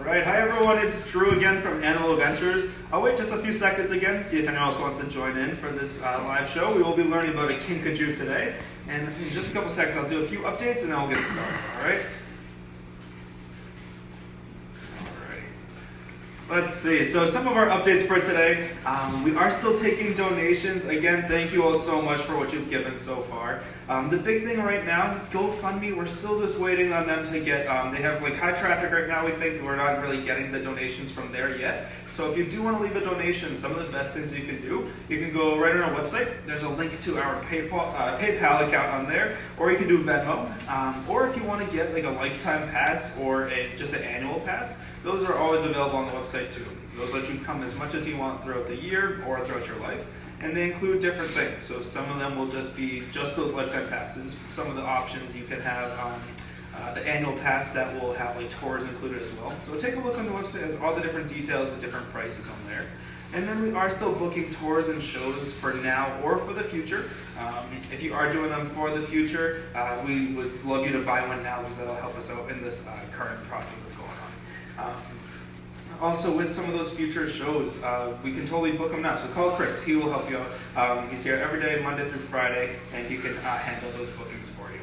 Alright, hi everyone, it's Drew again from Animal Adventures. I'll wait just a few seconds again, see if anyone else wants to join in for this live show. We will be learning about a Kinkajou today, and in just a couple seconds I'll do a few updates and then we'll get started, alright? Let's see, so some of our updates for today. We are still taking donations. Again, thank you all so much for what you've given so far. The big thing right now, GoFundMe, we're still just waiting on them to get, they have like high traffic right now, we think. We're not really getting the donations from there yet. So if you do want to leave a donation, some of the best things you can do, you can go right on our website. There's a link to our PayPal account on there, or you can do Venmo. Or if you want to get like a lifetime pass or just an annual pass, those are always available on the website too. Those let you come as much as you want throughout the year or throughout your life. And they include different things. So some of them will just be just those lifetime passes. Some of the options you can have the annual pass that will have like tours included as well. So take a look on the website. It has all the different details, the different prices on there. And then we are still booking tours and shows for now or for the future. If you are doing them for the future, we would love you to buy one now because that'll help us out in this current process that's going on. Also, with some of those future shows, we can totally book them now. So call Chris, he will help you out. He's here every day, Monday through Friday, and he can handle those bookings for you.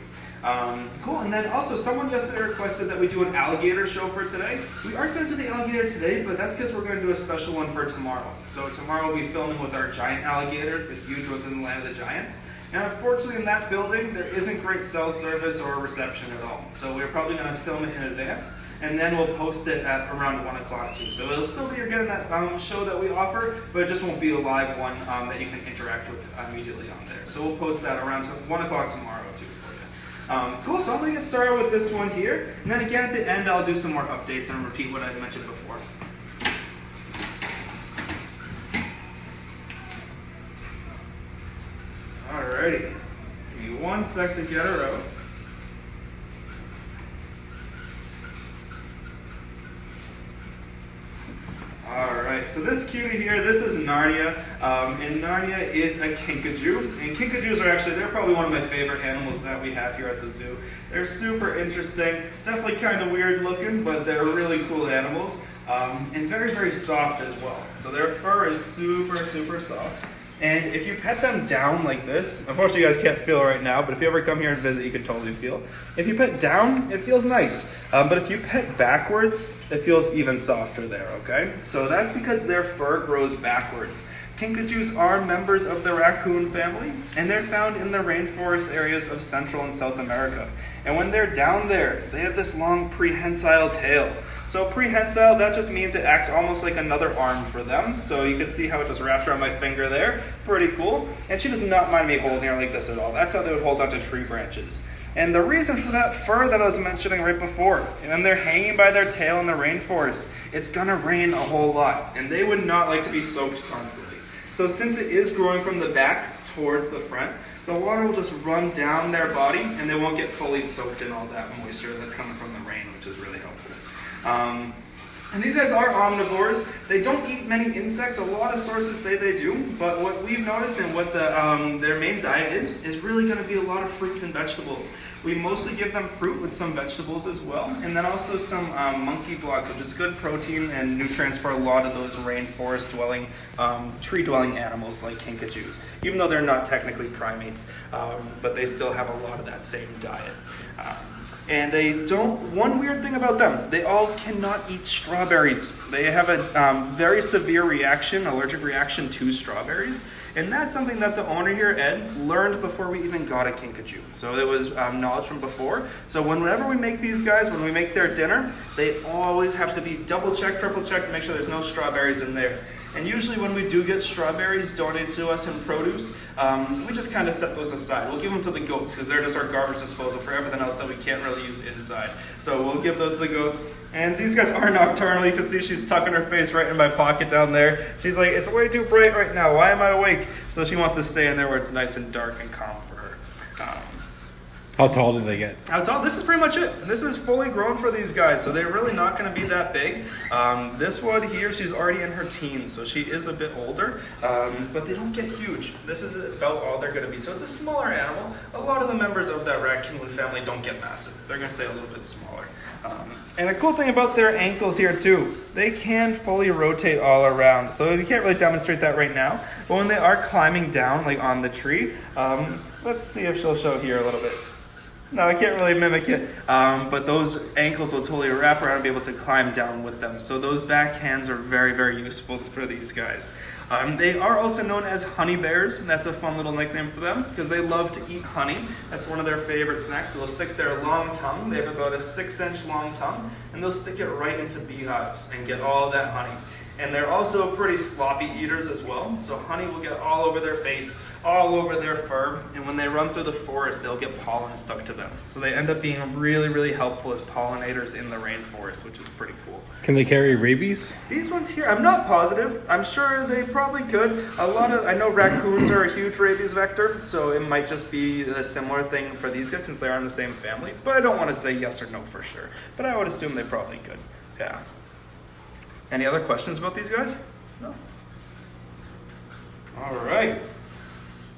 Cool, and then also someone yesterday requested that we do an alligator show for today. We aren't going to do the alligator today, but that's because we're going to do a special one for tomorrow. So tomorrow we'll be filming with our giant alligators, the huge ones in the land of the giants. And unfortunately in that building, there isn't great cell service or reception at all. So we're probably going to film it in advance, and then we'll post it at around 1 o'clock too. So it'll still be, you're getting that show that we offer, but it just won't be a live one that you can interact with immediately on there. So we'll post that around 1 o'clock tomorrow too for you. Cool, so I'm going to get started with this one here. And then again at the end, I'll do some more updates and repeat what I mentioned before. Alrighty, give me 1 sec to get her out. Alright, so this cutie here, this is Narnia, and Narnia is a Kinkajou, and Kinkajous are actually, they're probably one of my favorite animals that we have here at the zoo. They're super interesting, definitely kind of weird looking, but they're really cool animals, and very, very soft as well. So their fur is super, super soft. And if you pet them down like this, unfortunately you guys can't feel right now, but if you ever come here and visit, you can totally feel. If you pet down, it feels nice. But if you pet backwards, it feels even softer there, okay? So that's because their fur grows backwards. Kinkajous are members of the raccoon family, and they're found in the rainforest areas of Central and South America. And when they're down there, they have this long prehensile tail. So prehensile, that just means it acts almost like another arm for them. So you can see how it just wraps around my finger there. Pretty cool. And she does not mind me holding her like this at all. That's how they would hold onto tree branches. And the reason for that fur that I was mentioning right before, and they're hanging by their tail in the rainforest, it's gonna rain a whole lot, and they would not like to be soaked constantly. So since it is growing from the back towards the front, the water will just run down their body, and they won't get fully soaked in all that moisture that's coming from the rain, which is really helpful. And these guys are omnivores. They don't eat many insects. A lot of sources say they do, but what we've noticed and what their main diet is really going to be a lot of fruits and vegetables. We mostly give them fruit with some vegetables as well, and then also some monkey blocks, which is good protein and nutrients for a lot of those rainforest-dwelling, tree-dwelling animals like Kinkajous, even though they're not technically primates, but they still have a lot of that same diet. And they don't, one weird thing about them, they all cannot eat strawberries. They have a very severe reaction, allergic reaction to strawberries. And that's something that the owner here, Ed, learned before we even got a Kinkajou. So it was knowledge from before. So whenever we make these guys, when we make their dinner, they always have to be double checked, triple checked to make sure there's no strawberries in there. And usually when we do get strawberries donated to us in produce, we just kind of set those aside. We'll give them to the goats because they're just our garbage disposal for everything else that we can't really use inside. So we'll give those to the goats. And these guys are nocturnal. You can see she's tucking her face right in my pocket down there. She's like, it's way too bright right now. Why am I awake? So she wants to stay in there where it's nice and dark and calm for her. How tall do they get? How tall? This is pretty much it. This is fully grown for these guys, so they're really not going to be that big. This one here, she's already in her teens, so she is a bit older, but they don't get huge. This is about all they're going to be. So it's a smaller animal. A lot of the members of that raccoon family don't get massive. They're going to stay a little bit smaller. And the cool thing about their ankles here too, they can fully rotate all around. So you can't really demonstrate that right now, but when they are climbing down like on the tree, let's see if she'll show here a little bit. No, I can't really mimic it, but those ankles will totally wrap around and be able to climb down with them. So those back hands are very, very useful for these guys. They are also known as honey bears, and that's a fun little nickname for them because they love to eat honey. That's one of their favorite snacks. So they'll stick their long tongue, they have about a 6-inch long tongue, and they'll stick it right into beehives and get all that honey. And they're also pretty sloppy eaters as well. So honey will get all over their face, all over their fur, and when they run through the forest, they'll get pollen stuck to them. So they end up being really, really helpful as pollinators in the rainforest, which is pretty cool. Can they carry rabies? These ones here, I'm not positive. I'm sure they probably could. I know raccoons are a huge rabies vector, so it might just be a similar thing for these guys since they are in the same family. But I don't want to say yes or no for sure. But I would assume they probably could. Yeah. Any other questions about these guys? No? All right.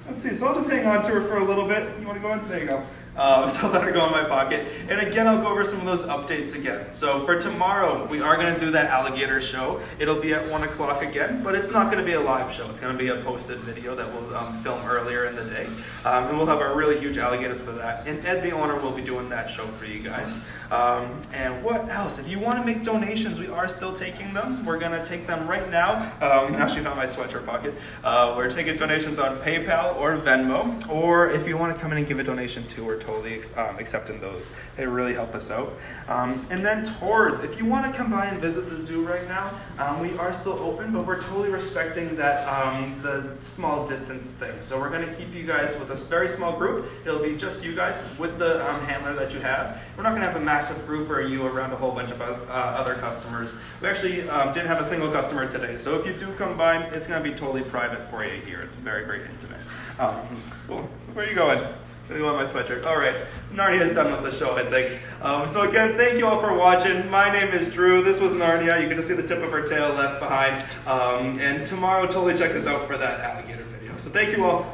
Let's see, so I'll just hang on to her for a little bit. You want to go in? There you go. So I'll let her go in my pocket. And again, I'll go over some of those updates again. So for tomorrow, we are going to do that alligator show. It'll be at 1 o'clock again, but it's not going to be a live show. It's going to be a posted video that we'll film earlier in the day. And we'll have our really huge alligators for that. And Ed, the owner, will be doing that show for you guys. And what else? If you want to make donations, we are still taking them. We're going to take them right now. Actually found my sweatshirt pocket. We're taking donations on PayPal or Venmo. Or if you want to come in and give a donation too, we're totally accepting those. They really help us out. And then tours. If you want to come by and visit the zoo right now, we are still open, but we're totally respecting that the small distance thing. So we're going to keep you guys with a very small group. It'll be just you guys with the handler that you have. We're not going to have a massive group or you around a whole bunch of other customers. We actually didn't have a single customer today. So if you do come by, it's going to be totally private for you here. It's very, very intimate. Cool. Where are you going? You want my sweatshirt? All right. Narnia is done with the show, I think. So again, thank you all for watching. My name is Drew. This was Narnia. You can just see the tip of her tail left behind. And tomorrow, totally check us out for that alligator video. So thank you all.